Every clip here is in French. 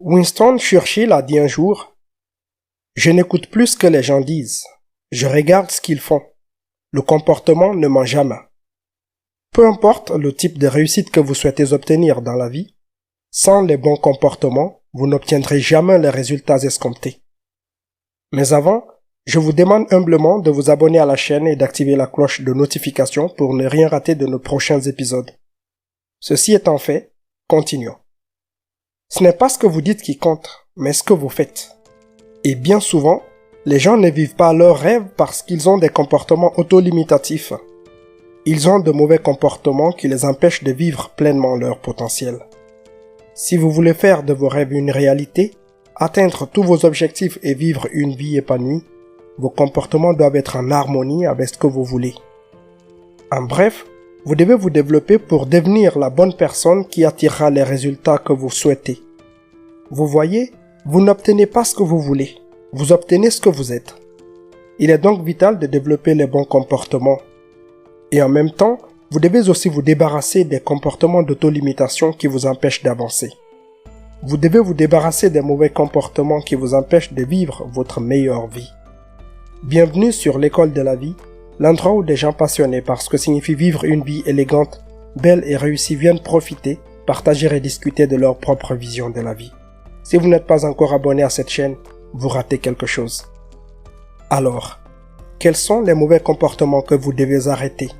Winston Churchill a dit un jour, « Je n'écoute plus ce que les gens disent, je regarde ce qu'ils font. Le comportement ne ment jamais. » Peu importe le type de réussite que vous souhaitez obtenir dans la vie, sans les bons comportements, vous n'obtiendrez jamais les résultats escomptés. Mais avant, je vous demande humblement de vous abonner à la chaîne et d'activer la cloche de notification pour ne rien rater de nos prochains épisodes. Ceci étant fait, continuons. Ce n'est pas ce que vous dites qui compte, mais ce que vous faites. Et bien souvent, les gens ne vivent pas leurs rêves parce qu'ils ont des comportements autolimitatifs. Ils ont de mauvais comportements qui les empêchent de vivre pleinement leur potentiel. Si vous voulez faire de vos rêves une réalité, atteindre tous vos objectifs et vivre une vie épanouie, vos comportements doivent être en harmonie avec ce que vous voulez. En bref, vous devez vous développer pour devenir la bonne personne qui attirera les résultats que vous souhaitez. Vous voyez, vous n'obtenez pas ce que vous voulez, vous obtenez ce que vous êtes. Il est donc vital de développer les bons comportements. Et en même temps, vous devez aussi vous débarrasser des comportements d'autolimitation qui vous empêchent d'avancer. Vous devez vous débarrasser des mauvais comportements qui vous empêchent de vivre votre meilleure vie. Bienvenue sur l'école de la vie, l'endroit où des gens passionnés par ce que signifie vivre une vie élégante, belle et réussie viennent profiter, partager et discuter de leur propre vision de la vie. Si vous n'êtes pas encore abonné à cette chaîne, vous ratez quelque chose. Alors, quels sont les mauvais comportements que vous devez arrêter?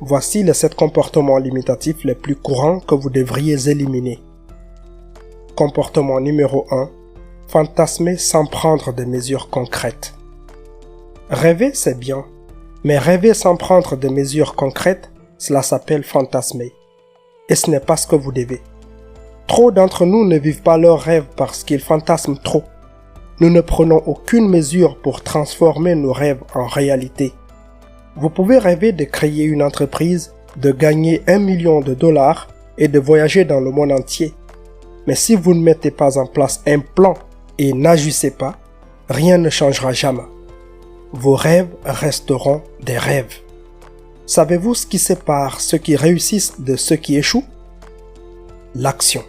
Voici les 7 comportements limitatifs les plus courants que vous devriez éliminer. Comportement numéro 1. Fantasmer sans prendre de mesures concrètes. Rêver, c'est bien, mais rêver sans prendre de mesures concrètes, cela s'appelle fantasmer. Et ce n'est pas ce que vous devez. Trop d'entre nous ne vivent pas leurs rêves parce qu'ils fantasment trop. Nous ne prenons aucune mesure pour transformer nos rêves en réalité. Vous pouvez rêver de créer une entreprise, de gagner $1 million et de voyager dans le monde entier. Mais si vous ne mettez pas en place un plan et n'agissez pas, rien ne changera jamais. Vos rêves resteront des rêves. Savez-vous ce qui sépare ceux qui réussissent de ceux qui échouent? L'action.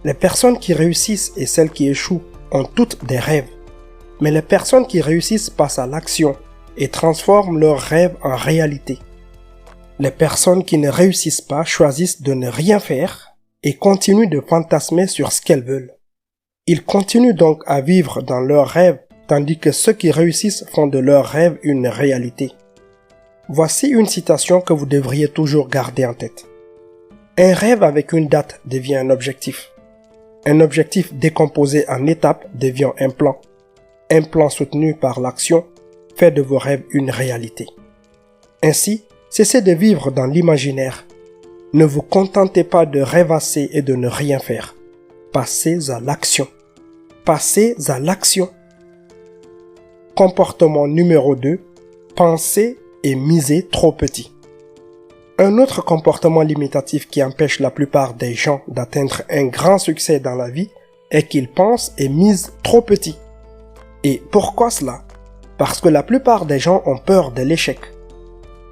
Les personnes qui réussissent et celles qui échouent ont toutes des rêves. Mais les personnes qui réussissent passent à l'action et transforment leurs rêves en réalité. Les personnes qui ne réussissent pas choisissent de ne rien faire et continuent de fantasmer sur ce qu'elles veulent. Ils continuent donc à vivre dans leurs rêves, tandis que ceux qui réussissent font de leurs rêves une réalité. Voici une citation que vous devriez toujours garder en tête. Un rêve avec une date devient un objectif. Un objectif décomposé en étapes devient un plan. Un plan soutenu par l'action fait de vos rêves une réalité. Ainsi, cessez de vivre dans l'imaginaire. Ne vous contentez pas de rêvasser et de ne rien faire. Passez à l'action. Passez à l'action. Comportement numéro 2. Pensez et misez trop petit. Un autre comportement limitatif qui empêche la plupart des gens d'atteindre un grand succès dans la vie est qu'ils pensent et misent trop petit. Et pourquoi cela? Parce que la plupart des gens ont peur de l'échec.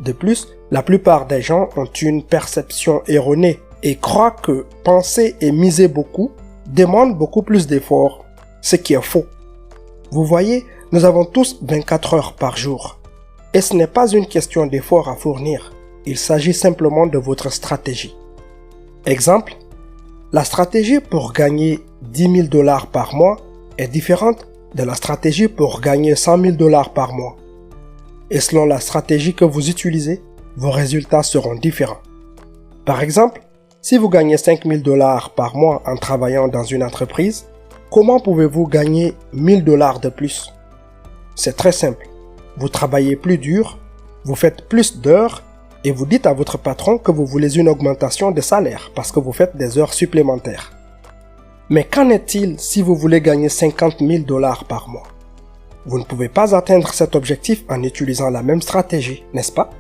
De plus, la plupart des gens ont une perception erronée et croient que penser et miser beaucoup demande beaucoup plus d'efforts, ce qui est faux. Vous voyez, nous avons tous 24 heures par jour. Et ce n'est pas une question d'effort à fournir. Il s'agit simplement de votre stratégie. Exemple, la stratégie pour gagner $10 000 par mois est différente de la stratégie pour gagner $100 000 par mois. Et selon la stratégie que vous utilisez, vos résultats seront différents. Par exemple, si vous gagnez $5 000 par mois en travaillant dans une entreprise, comment pouvez-vous gagner $1 000 de plus? C'est très simple. Vous travaillez plus dur, vous faites plus d'heures et vous dites à votre patron que vous voulez une augmentation de salaire parce que vous faites des heures supplémentaires. Mais qu'en est-il si vous voulez gagner $50 000 par mois? Vous ne pouvez pas atteindre cet objectif en utilisant la même stratégie, n'est-ce pas?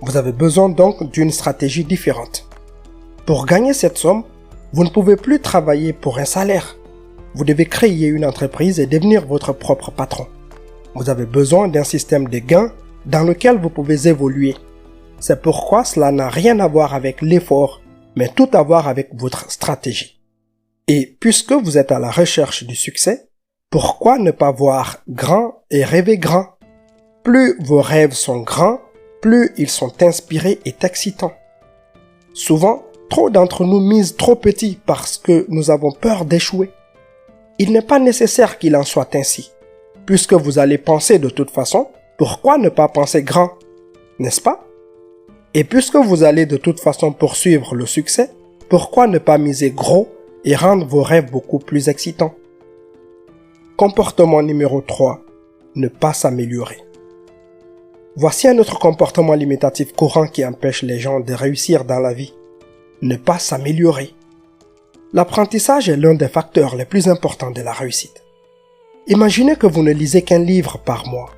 Vous avez besoin donc d'une stratégie différente. Pour gagner cette somme, vous ne pouvez plus travailler pour un salaire. Vous devez créer une entreprise et devenir votre propre patron. Vous avez besoin d'un système de gains dans lequel vous pouvez évoluer. C'est pourquoi cela n'a rien à voir avec l'effort, mais tout à voir avec votre stratégie. Et puisque vous êtes à la recherche du succès, pourquoi ne pas voir grand et rêver grand? Plus vos rêves sont grands, plus ils sont inspirés et excitants. Souvent, trop d'entre nous misent trop petit parce que nous avons peur d'échouer. Il n'est pas nécessaire qu'il en soit ainsi. Puisque vous allez penser de toute façon, pourquoi ne pas penser grand? N'est-ce pas? Et puisque vous allez de toute façon poursuivre le succès, pourquoi ne pas miser gros et rendre vos rêves beaucoup plus excitants? Comportement numéro 3. Ne pas s'améliorer. Voici un autre comportement limitatif courant qui empêche les gens de réussir dans la vie. Ne pas s'améliorer. L'apprentissage est l'un des facteurs les plus importants de la réussite. Imaginez que vous ne lisez qu'un livre par mois.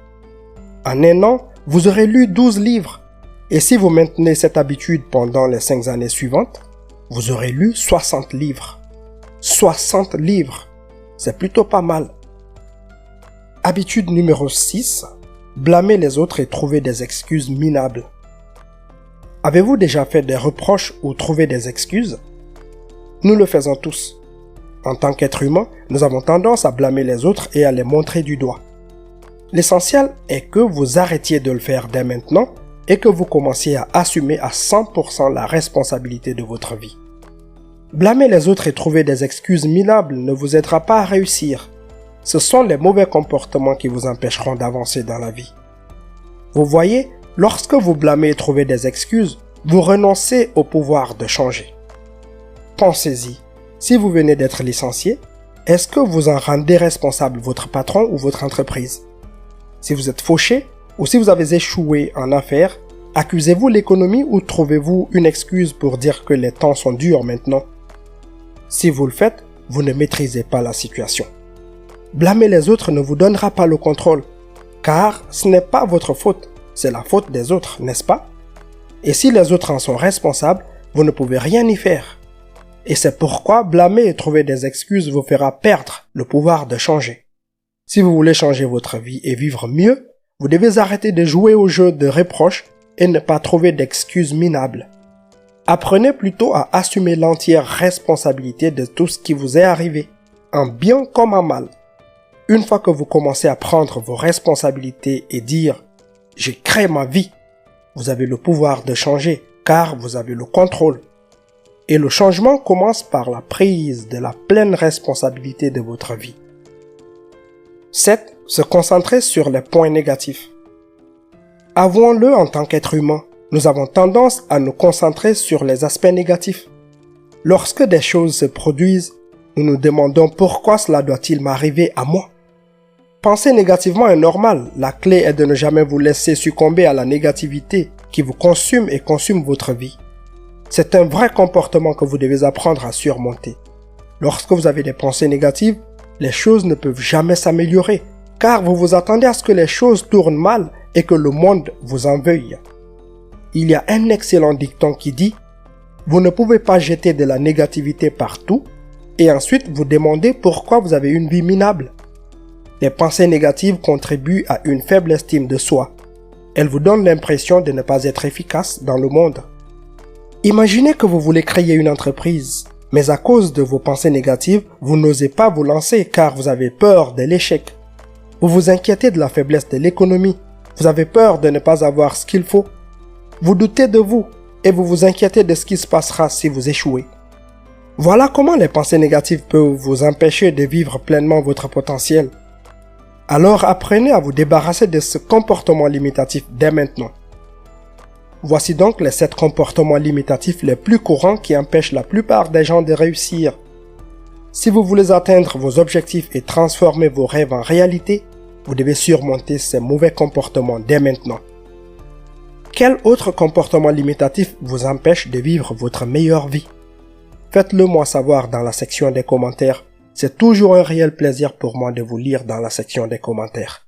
En un an, vous aurez lu 12 livres. Et si vous maintenez cette habitude pendant les 5 années suivantes, vous aurez lu 60 livres. 60 livres, c'est plutôt pas mal. Habitude numéro 6. Blâmer les autres et trouver des excuses minables. Avez-vous déjà fait des reproches ou trouvé des excuses? Nous le faisons tous. En tant qu'être humain, nous avons tendance à blâmer les autres et à les montrer du doigt. L'essentiel est que vous arrêtiez de le faire dès maintenant et que vous commenciez à assumer à 100% la responsabilité de votre vie. Blâmer les autres et trouver des excuses minables ne vous aidera pas à réussir. Ce sont les mauvais comportements qui vous empêcheront d'avancer dans la vie. Vous voyez, lorsque vous blâmez et trouvez des excuses, vous renoncez au pouvoir de changer. Pensez-y, si vous venez d'être licencié, est-ce que vous en rendez responsable votre patron ou votre entreprise? Si vous êtes fauché ou si vous avez échoué en affaires, accusez-vous l'économie ou trouvez-vous une excuse pour dire que les temps sont durs maintenant? Si vous le faites, vous ne maîtrisez pas la situation. Blâmer les autres ne vous donnera pas le contrôle, car ce n'est pas votre faute, c'est la faute des autres, n'est-ce pas? Et si les autres en sont responsables, vous ne pouvez rien y faire. Et c'est pourquoi blâmer et trouver des excuses vous fera perdre le pouvoir de changer. Si vous voulez changer votre vie et vivre mieux, vous devez arrêter de jouer au jeu de reproches et ne pas trouver d'excuses minables. Apprenez plutôt à assumer l'entière responsabilité de tout ce qui vous est arrivé, en bien comme en mal. Une fois que vous commencez à prendre vos responsabilités et dire « J'ai créé ma vie », vous avez le pouvoir de changer car vous avez le contrôle. Et le changement commence par la prise de la pleine responsabilité de votre vie. 7. Se concentrer sur les points négatifs. Avouons-le, en tant qu'être humain, nous avons tendance à nous concentrer sur les aspects négatifs. Lorsque des choses se produisent, nous nous demandons pourquoi cela doit-il m'arriver à moi. Penser négativement est normal, la clé est de ne jamais vous laisser succomber à la négativité qui vous consume et consume votre vie. C'est un vrai comportement que vous devez apprendre à surmonter. Lorsque vous avez des pensées négatives, les choses ne peuvent jamais s'améliorer, car vous vous attendez à ce que les choses tournent mal et que le monde vous en veuille. Il y a un excellent dicton qui dit « Vous ne pouvez pas jeter de la négativité partout et ensuite vous demander pourquoi vous avez une vie minable. » Les pensées négatives contribuent à une faible estime de soi. Elles vous donnent l'impression de ne pas être efficace dans le monde. Imaginez que vous voulez créer une entreprise, mais à cause de vos pensées négatives, vous n'osez pas vous lancer car vous avez peur de l'échec. Vous vous inquiétez de la faiblesse de l'économie. Vous avez peur de ne pas avoir ce qu'il faut. Vous doutez de vous et vous vous inquiétez de ce qui se passera si vous échouez. Voilà comment les pensées négatives peuvent vous empêcher de vivre pleinement votre potentiel. Alors apprenez à vous débarrasser de ce comportement limitatif dès maintenant. Voici donc les 7 comportements limitatifs les plus courants qui empêchent la plupart des gens de réussir. Si vous voulez atteindre vos objectifs et transformer vos rêves en réalité, vous devez surmonter ces mauvais comportements dès maintenant. Quel autre comportement limitatif vous empêche de vivre votre meilleure vie? Faites-le moi savoir dans la section des commentaires. C'est toujours un réel plaisir pour moi de vous lire dans la section des commentaires.